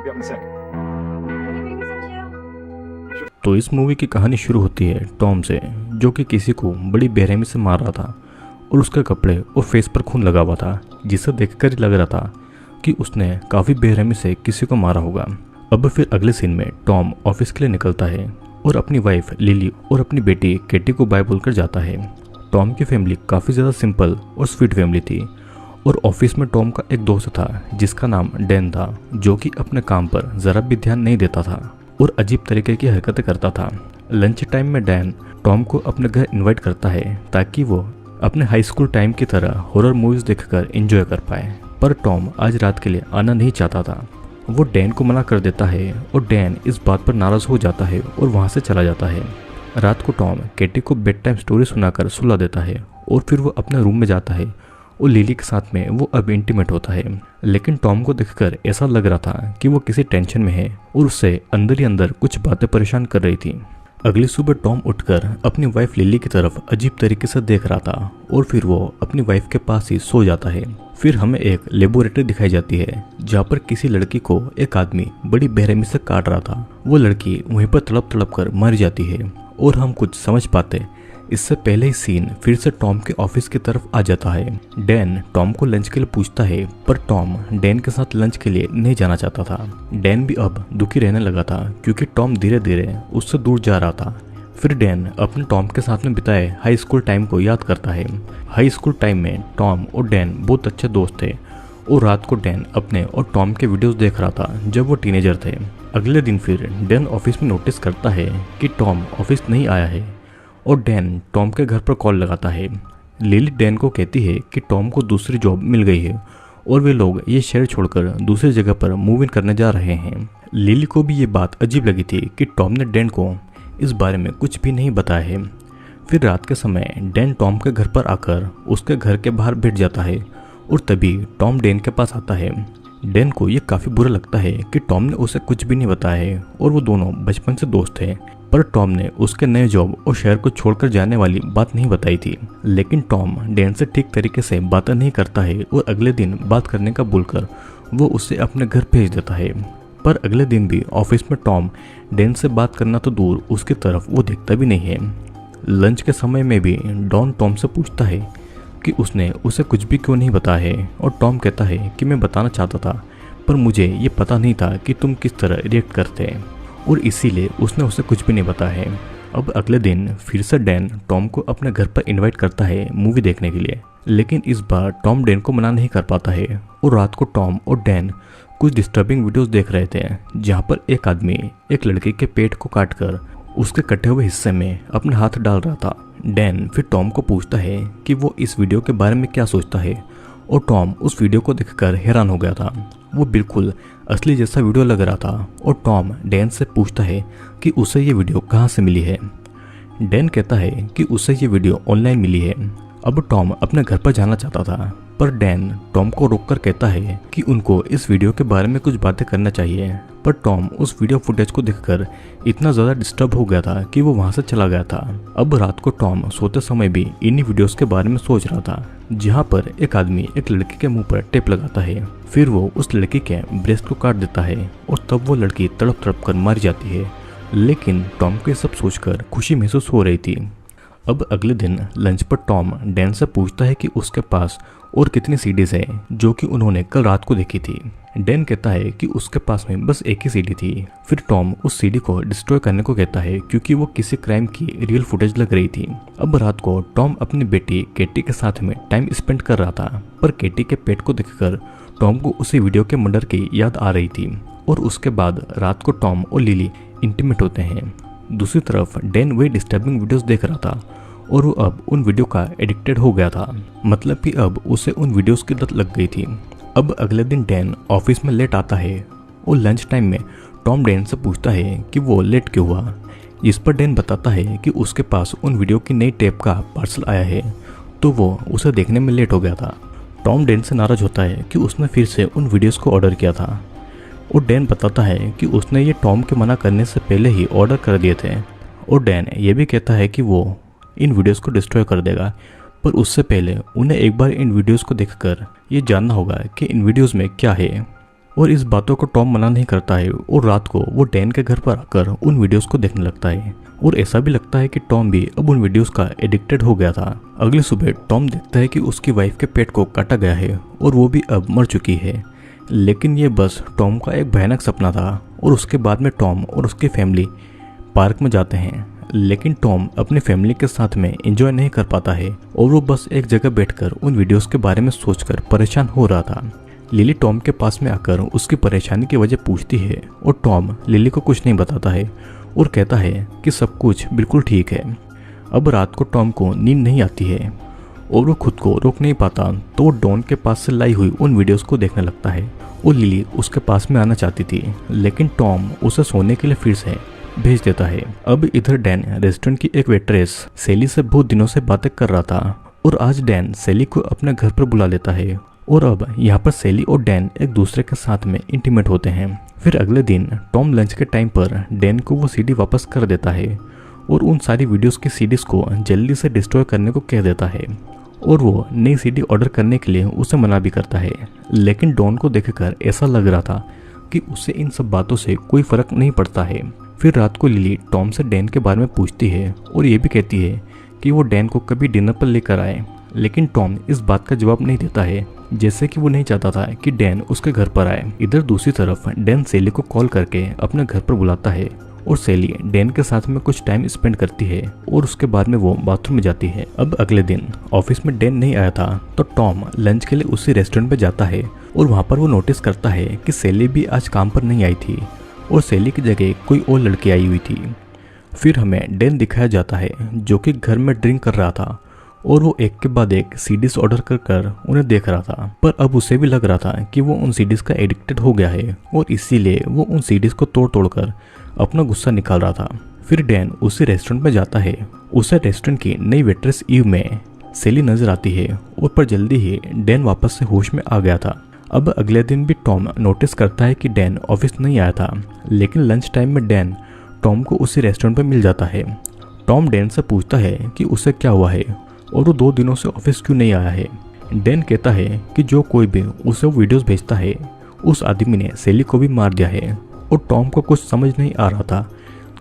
be up in a sec. Can you bring me some chill? तो इस movie की कहानी शुरू होती है टॉम से, जो कि किसी को बड़ी बेरहमी से मार रहा था और उसके कपड़े और फेस पर खून लगा हुआ था, जिसे देखकर ही लग रहा था कि उसने काफ़ी बेरहमी से किसी को मारा होगा। अब फिर अगले सीन में टॉम ऑफिस के लिए निकलता है और अपनी वाइफ लिली और अपनी बेटी केटी को बाय बोलकर जाता है। टॉम की फैमिली काफ़ी ज़्यादा सिंपल और स्वीट फैमिली थी और ऑफिस में टॉम का एक दोस्त था जिसका नाम डैन था, जो कि अपने काम पर ज़रा भी ध्यान नहीं देता था और अजीब तरीके की हरकतें करता था। लंच टाइम में डैन टॉम को अपने घर इनवाइट करता है ताकि वो अपने हाई स्कूल टाइम की तरह हॉरर मूवीज़ देखकर एंजॉय कर पाए, पर टॉम आज रात के लिए आना नहीं चाहता था। वो डैन को मना कर देता है और डैन इस बात पर नाराज़ हो जाता है और वहाँ से चला जाता है। रात को टॉम केटी को बेड टाइम स्टोरी सुनाकर सुला देता है और फिर वो अपने रूम में जाता है और लिली के साथ में वो अब इंटीमेट होता है। लेकिन टॉम को देखकर ऐसा लग रहा था कि वो किसी टेंशन में है और उससे अंदर ही अंदर कुछ बातें परेशान कर रही थी। अगली सुबह टॉम उठकर अपनी वाइफ लिली की तरफ अजीब तरीके से देख रहा था और फिर वो अपनी वाइफ के पास ही सो जाता है। फिर हमें एक लेबोरेटरी दिखाई जाती है जहाँ पर किसी लड़की को एक आदमी बड़ी बेरहमी से काट रहा था। वो लड़की वहीं पर तड़प तड़प कर मर जाती है और हम कुछ समझ पाते इससे पहले ही सीन फिर से टॉम के ऑफिस की तरफ आ जाता है। डैन टॉम को लंच के लिए पूछता है, पर टॉम डैन के साथ लंच के लिए नहीं जाना चाहता था। डैन भी अब दुखी रहने लगा था क्योंकि टॉम धीरे धीरे उससे दूर जा रहा था। फिर डैन अपने टॉम के साथ में बिताए हाई स्कूल टाइम को याद करता है। हाई स्कूल टाइम में टॉम और डैन बहुत अच्छे दोस्त थे और रात को डैन अपने और टॉम के वीडियोस देख रहा था जब वो टीनेजर थे। अगले दिन फिर डैन ऑफिस में नोटिस करता है कि टॉम ऑफिस नहीं आया है और डैन टॉम के घर पर कॉल लगाता है। लिली डैन को कहती है कि टॉम को दूसरी जॉब मिल गई है और वे लोग ये शहर छोड़कर दूसरी जगह पर मूव इन करने जा रहे हैं। लिली को भी ये बात अजीब लगी थी कि टॉम ने डैन को इस बारे में कुछ भी नहीं बताया है। फिर रात के समय डैन टॉम के घर पर आकर उसके घर के बाहर बैठ जाता है और तभी टॉम डैन के पास आता है। डैन को ये काफ़ी बुरा लगता है कि टॉम ने उसे कुछ भी नहीं बताया है और वो दोनों बचपन से दोस्त थे, पर टॉम ने उसके नए जॉब और शहर को छोड़कर जाने वाली बात नहीं बताई थी। लेकिन टॉम डैन से ठीक तरीके से बातें नहीं करता है और अगले दिन बात करने का भूलकर वो उसे अपने घर भेज देता है। पर अगले दिन भी ऑफिस में टॉम डैन से बात करना तो दूर उसकी तरफ वो देखता भी नहीं है। लंच के समय में भी डॉन टॉम से पूछता है कि उसने उसे कुछ भी क्यों नहीं बताया है और टॉम कहता है कि मैं बताना चाहता था पर मुझे ये पता नहीं था कि तुम किस तरह रिएक्ट करते और इसीलिए उसने उसे कुछ भी नहीं बताया है। अब अगले दिन फिर से डैन टॉम को अपने घर पर इनवाइट करता है मूवी देखने के लिए, लेकिन इस बार टॉम डैन को मना नहीं कर पाता है और रात को टॉम और डैन कुछ डिस्टर्बिंग वीडियोस देख रहे थे जहाँ पर एक आदमी एक लड़की के पेट को काटकर उसके कटे हुए हिस्से में अपने हाथ डाल रहा था। डैन फिर टॉम को पूछता है कि वो इस वीडियो के बारे में क्या सोचता है और टॉम उस वीडियो को देखकर हैरान हो गया था। वो बिल्कुल असली जैसा वीडियो लग रहा था और टॉम डैन से पूछता है कि उसे ये वीडियो कहाँ से मिली है। डैन कहता है कि उसे ये वीडियो ऑनलाइन मिली है। अब टॉम अपने घर पर जाना चाहता था, पर डैन टॉम को रोककर कहता है कि उनको इस वीडियो के बारे में कुछ बातें करना चाहिए। पर टॉम उस वीडियो फुटेज को देखकर इतना ज़्यादा डिस्टर्ब हो गया था कि वो वहाँ से चला गया था। अब रात को टॉम सोते समय भी इन्हीं वीडियोस के बारे में सोच रहा था, जहाँ पर एक आदमी एक लड़की के मुंह पर टेप लगाता है। फिर वो उस लड़की के ब्रेस्ट को काट देता है और तब वो लड़की तड़प तड़प कर मर जाती है। लेकिन टॉम को ये सब सोचकर खुशी महसूस हो रही थी। अब अगले दिन लंच पर टॉम डैन से पूछता है कि उसके पास और कितनी सीडीज है जो कि उन्होंने कल रात को देखी थी। डैन कहता है कि उसके पास में बस एक ही सीडी थी। फिर टॉम उस सीडी को डिस्ट्रॉय करने को कहता है क्योंकि वो किसी क्राइम की रियल फुटेज लग रही थी। अब रात को टॉम अपनी बेटी केटी के साथ में टाइम स्पेंड कर रहा था, पर केटी के पेट को देखकर टॉम को उसी वीडियो के मर्डर की याद आ रही थी और उसके बाद रात को टॉम और लिली इंटीमेट होते हैं। दूसरी तरफ डैन वही डिस्टर्बिंग वीडियोस देख रहा था और वो अब उन वीडियो का एडिक्टेड हो गया था, मतलब कि अब उसे उन वीडियोस की लत लग गई थी। अब अगले दिन डैन ऑफिस में लेट आता है और लंच टाइम में टॉम डैन से पूछता है कि वो लेट क्यों हुआ, जिस पर डैन बताता है कि उसके पास उन वीडियो की नई टेप का पार्सल आया है तो वो उसे देखने में लेट हो गया था। टॉम डैन से नाराज होता है कि उसने फिर से उन वीडियोस को ऑर्डर किया था और डैन बताता है कि उसने ये टॉम के मना करने से पहले ही ऑर्डर कर दिए थे और डैन ये भी कहता है कि वो इन वीडियोस को डिस्ट्रॉय कर देगा, पर उससे पहले उन्हें एक बार इन वीडियोस को देखकर ये जानना होगा कि इन वीडियोस में क्या है। और इस बातों को टॉम मना नहीं करता है और रात को वो डैन के घर पर आकर उन वीडियोस को देखने लगता है और ऐसा भी लगता है कि टॉम भी अब उन वीडियोस का एडिक्टेड हो गया था। अगली सुबह टॉम देखता है कि उसकी वाइफ के पेट को काटा गया है और वो भी अब मर चुकी है। लेकिन ये बस टॉम का एक भयानक सपना था और उसके बाद में टॉम और उसकी फैमिली पार्क में जाते हैं। लेकिन टॉम अपनी फैमिली के साथ में एंजॉय नहीं कर पाता है और वो बस एक जगह बैठकर उन वीडियोस के बारे में सोचकर परेशान हो रहा था। लिली टॉम के पास में आकर उसकी परेशानी की वजह पूछती है और टॉम लिली को कुछ नहीं बताता है और कहता है कि सब कुछ बिल्कुल ठीक है। अब रात को टॉम को नींद नहीं आती है और वो खुद को रोक नहीं पाता तो वो डॉन के पास से लाई हुई उन वीडियोस को देखने लगता है और लिली उसके पास में आना चाहती थी लेकिन टॉम उसे सोने के लिए फिर से भेज देता है। अब इधर डैन रेस्टोरेंट की एक वेट्रेस सेली से बहुत दिनों से बातें कर रहा था और आज डैन सेली को अपने घर पर बुला लेता है और अब यहाँ पर सेली और डैन एक दूसरे के साथ में इंटीमेट होते हैं। फिर अगले दिन टॉम लंच के टाइम पर डैन को वो सीडी वापस कर देता है और उन सारी वीडियोस की सीडीज को जल्दी से डिस्ट्रॉय करने को कह देता है और वो नई सीडी ऑर्डर करने के लिए उसे मना भी करता है। लेकिन डॉन को देखकर ऐसा लग रहा था कि उसे इन सब बातों से कोई फर्क नहीं पड़ता है। फिर रात को लिली टॉम से डैन के बारे में पूछती है और ये भी कहती है कि वो डैन को कभी डिनर पर लेकर आए, लेकिन टॉम इस बात का जवाब नहीं देता है जैसे कि वो नहीं चाहता था कि डैन उसके घर पर आए। इधर दूसरी तरफ डैन सेली को कॉल करके अपने घर पर बुलाता है और सेली डैन के साथ में कुछ टाइम स्पेंड करती है और उसके बाद में वो बाथरूम में जाती है। अब अगले दिन ऑफिस में डैन नहीं आया था तो टॉम लंच के लिए उसी रेस्टोरेंट में जाता है और वहाँ पर वो नोटिस करता है कि सेली भी आज काम पर नहीं आई थी और सेली की जगह कोई और लड़की आई हुई थी। फिर हमें डैन दिखाया जाता है जो कि घर में ड्रिंक कर रहा था और वो एक के बाद एक सीडीज ऑर्डर कर उन्हें देख रहा था, पर अब उसे भी लग रहा था कि वो उन सीडीज का एडिक्टेड हो गया है और इसीलिए वो उन सीडीज को तोड़ कर अपना गुस्सा निकाल रहा था। फिर डैन उसी रेस्टोरेंट में जाता है। उसे रेस्टोरेंट की नई वेट्रेस ईव में सेली नजर आती है और पर जल्दी ही डैन वापस से होश में आ गया था। अब अगले दिन भी टॉम नोटिस करता है कि डैन ऑफिस नहीं आया था, लेकिन लंच टाइम में डैन टॉम को उसी रेस्टोरेंट पर मिल जाता है। टॉम डैन से पूछता है कि उसे क्या हुआ है और वो 2 दिनों से ऑफिस क्यों नहीं आया है। डैन कहता है कि जो कोई भी उसे वीडियोस भेजता है उस आदमी ने सेली को भी मार दिया है और टॉम को कुछ समझ नहीं आ रहा था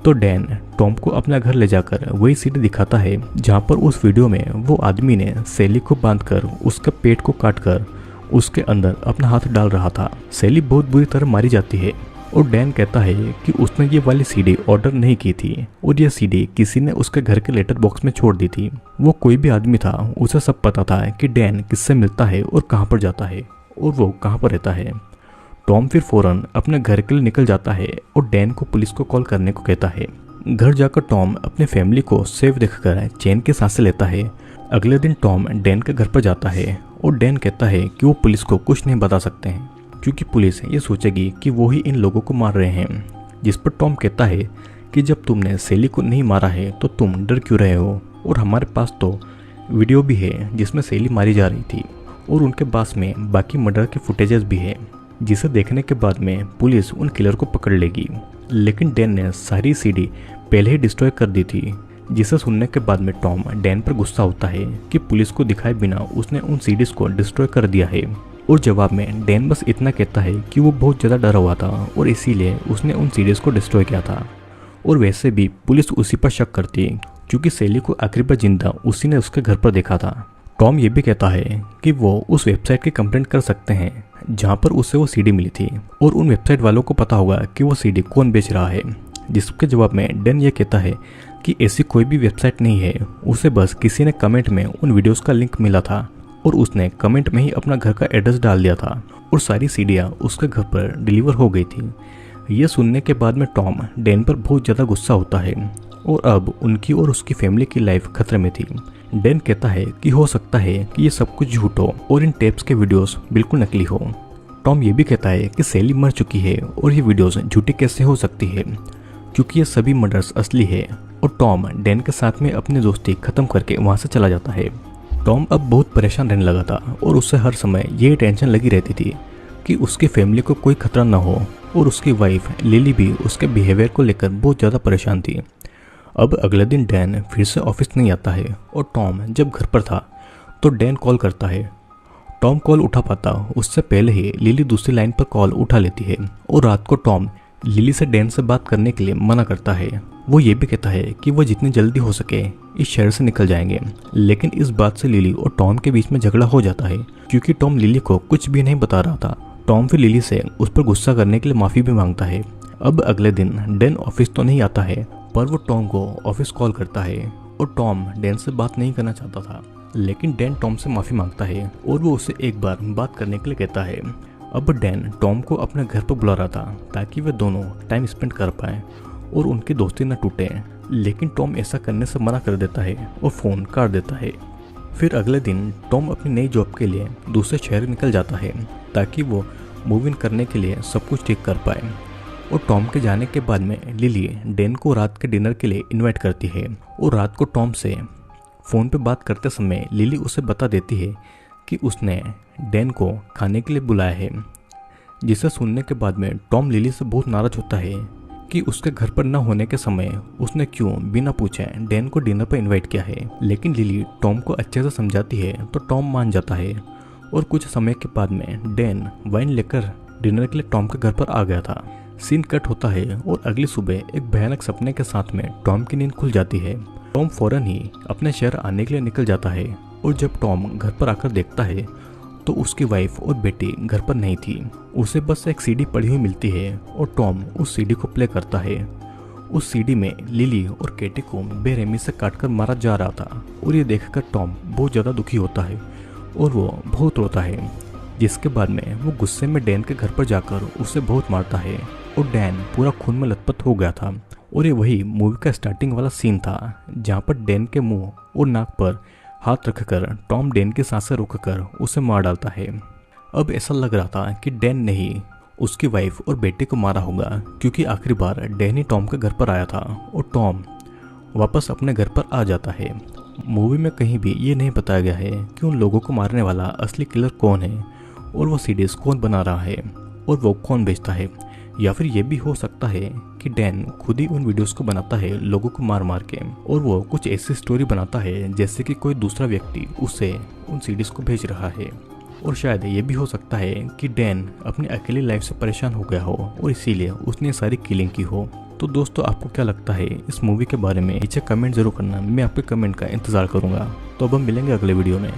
तो डैन टॉम को अपना घर ले जाकर वही सीडी दिखाता है जहाँ पर उस वीडियो में वो आदमी ने सेली को बांधकर उसके पेट को काटकर उसके अंदर अपना हाथ डाल रहा था। सेली बहुत बुरी तरह मारी जाती है और डैन कहता है कि उसने ये वाली सीडी ऑर्डर नहीं की थी और ये सीडी किसी ने उसके घर के लेटर बॉक्स में छोड़ दी थी। वो कोई भी आदमी था, उसे सब पता था कि डैन किससे मिलता है और कहाँ पर जाता है और वो कहाँ पर रहता है। टॉम फिर फौरन अपने घर के लिए निकल जाता है और डैन को पुलिस को कॉल करने को कहता है। घर जाकर टॉम अपने फैमिली को सेफ देखकर चैन की सांसें लेता है। अगले दिन टॉम डैन के घर पर जाता है और डैन कहता है कि वो पुलिस को कुछ नहीं बता सकते हैं क्योंकि पुलिस ये सोचेगी कि वो ही इन लोगों को मार रहे हैं। जिस पर टॉम कहता है कि जब तुमने सेली को नहीं मारा है तो तुम डर क्यों रहे हो, और हमारे पास तो वीडियो भी है जिसमें सेली मारी जा रही थी और उनके पास में बाकी मर्डर के फुटेजेस भी है जिसे देखने के बाद में पुलिस उन किलर को पकड़ लेगी। लेकिन डैन ने सारी सीडी पहले ही डिस्ट्रॉय कर दी थी, जिसे सुनने के बाद में टॉम डैन पर गुस्सा होता है कि पुलिस को दिखाए बिना उसने उन सीडीज को डिस्ट्रॉय कर दिया है। और जवाब में डैन बस इतना कहता है कि वो बहुत ज़्यादा डरा हुआ था और इसीलिए उसने उन सीडीज को डिस्ट्रॉय किया था। और वैसे भी पुलिस उसी पर शक करती है क्योंकि सेली को आखिरी बार जिंदा उसी ने उसके घर पर देखा था। टॉम ये भी कहता है कि वो उस वेबसाइट की कंप्लेंट कर सकते हैं जहाँ पर उसे वो सीडी मिली थी और उन वेबसाइट वालों को पता होगा कि वो सीडी कौन बेच रहा है। जिसके जवाब में डैन ये कहता है कि ऐसी कोई भी वेबसाइट नहीं है, उसे बस किसी ने कमेंट में उन वीडियोस का लिंक मिला था और उसने कमेंट में ही अपना घर का एड्रेस डाल दिया था और सारी सीडियाँ उसके घर पर डिलीवर हो गई थी। ये सुनने के बाद में टॉम डैन पर बहुत ज़्यादा गुस्सा होता है और अब उनकी और उसकी फैमिली की लाइफ खतरे में थी। डैन कहता है कि हो सकता है कि ये सब कुछ झूठ हो और इन टेप्स के वीडियोस बिल्कुल नकली हो। टॉम ये भी कहता है कि सेली मर चुकी है और ये वीडियोस झूठी कैसे हो सकती है क्योंकि ये सभी मर्डर्स असली है। और टॉम डैन के साथ में अपनी दोस्ती खत्म करके वहाँ से चला जाता है। टॉम अब बहुत परेशान रहने लगा था और उससे हर समय यही टेंशन लगी रहती थी कि उसकी फैमिली को कोई खतरा ना हो और उसकी वाइफ लिली भी उसके बिहेवियर को लेकर बहुत ज़्यादा परेशान थी। अब अगले दिन डैन फिर से ऑफिस नहीं आता है और टॉम जब घर पर था तो डैन कॉल करता है। टॉम कॉल उठा पाता उससे पहले ही लिली दूसरी लाइन पर कॉल उठा लेती है और रात को टॉम लिली से डैन से बात करने के लिए मना करता है। वो ये भी कहता है कि वो जितनी जल्दी हो सके इस शहर से निकल जाएंगे, लेकिन इस बात से लिली और टॉम के बीच में झगड़ा हो जाता है क्योंकि टॉम लिली को कुछ भी नहीं बता रहा था। टॉम फिर लिली से उस पर गुस्सा करने के लिए माफ़ी भी मांगता है। अब अगले दिन डैन ऑफिस तो नहीं आता है, पर वो टॉम को ऑफिस कॉल करता है और टॉम डैन से बात नहीं करना चाहता था, लेकिन डैन टॉम से माफ़ी मांगता है और वो उसे एक बार बात करने के लिए कहता है। अब डैन टॉम को अपने घर पर बुला रहा था ताकि वे दोनों टाइम स्पेंड कर पाएं और उनकी दोस्ती न टूटे, लेकिन टॉम ऐसा करने से मना कर देता है और फ़ोन काट देता है। फिर अगले दिन टॉम अपनी नई जॉब के लिए दूसरे शहर निकल जाता है ताकि वो मूव इन करने के लिए सब कुछ ठीक कर पाए। और टॉम के जाने के बाद में लिली डैन को रात के डिनर के लिए इनवाइट करती है और रात को टॉम से फ़ोन पे बात करते समय लिली उसे बता देती है कि उसने डैन को खाने के लिए बुलाया है, जिसे सुनने के बाद में टॉम लिली से बहुत नाराज़ होता है कि उसके घर पर न होने के समय उसने क्यों बिना पूछे डैन को डिनर पर इनवाइट किया है। लेकिन लिली टॉम को अच्छे से समझाती है तो टॉम मान जाता है और कुछ समय के बाद में डैन वाइन लेकर डिनर के लिए टॉम के घर पर आ गया था। सीन कट होता है और अगली सुबह एक भयानक सपने के साथ में टॉम की नींद खुल जाती है। टॉम फौरन ही अपने शहर आने के लिए निकल जाता है और जब टॉम घर पर आकर देखता है तो उसकी वाइफ और बेटी घर पर नहीं थी। उसे बस एक सीडी पड़ी हुई मिलती है और टॉम उस सीडी को प्ले करता है। उस सीडी में लिली और केटी को बेरहमी से काटकर मारा जा रहा था और ये देखकर टॉम बहुत ज़्यादा दुखी होता है और वो बहुत रोता है, जिसके बाद में वो गुस्से में डैन के घर पर जाकर उसे बहुत मारता है और डैन पूरा खून में लथपथ हो गया था। और ये वही मूवी का स्टार्टिंग वाला सीन था जहाँ पर डैन के मुंह और नाक पर हाथ रखकर टॉम डैन की सांसें रोककर उसे मार डालता है। अब ऐसा लग रहा था कि डैन ने ही उसकी वाइफ और बेटे को मारा होगा, क्योंकि आखिरी बार डैन ही टॉम के घर पर आया था और टॉम वापस अपने घर पर आ जाता है। मूवी में कहीं भी ये नहीं बताया गया है कि उन लोगों को मारने वाला असली किलर कौन है और वो सीडीज कौन बना रहा है और वो कौन बेचता है, या फिर ये भी हो सकता है कि डैन खुद ही उन वीडियोस को बनाता है लोगों को मार मार के और वो कुछ ऐसी स्टोरी बनाता है जैसे कि कोई दूसरा व्यक्ति उसे उन सीडीज को भेज रहा है। और शायद ये भी हो सकता है कि डैन अपनी अकेली लाइफ से परेशान हो गया हो और इसीलिए उसने सारी किलिंग की हो। तो दोस्तों, आपको क्या लगता है इस मूवी के बारे में? नीचे कमेंट जरूर करना, मैं आपके कमेंट का इंतजार करूंगा। तो अब हम मिलेंगे अगले वीडियो में।